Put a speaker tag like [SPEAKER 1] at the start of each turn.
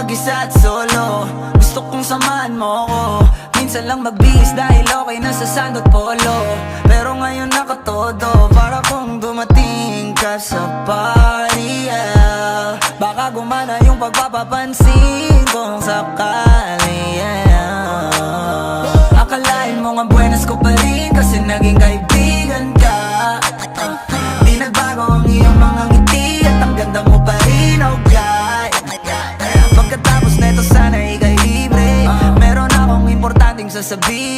[SPEAKER 1] mag-isa at solo. Gusto kong samahan mo ko. Minsan lang magbihis dahil okay na sa sand at polo. Pero ngayon nakatodo, para kung dumating ka sa party, yeah. Baka gumana yung pagpapapansin kung sakali, yeah. Akalain mo nga buenas ko pa rin kasi naging kaibigan ka. Di nagbago ang iyong mga ngiti at ang ganda mo pa rin, oh God. Pagkatapos neto sana ika'y libre. Meron akong importanteng sasabihin.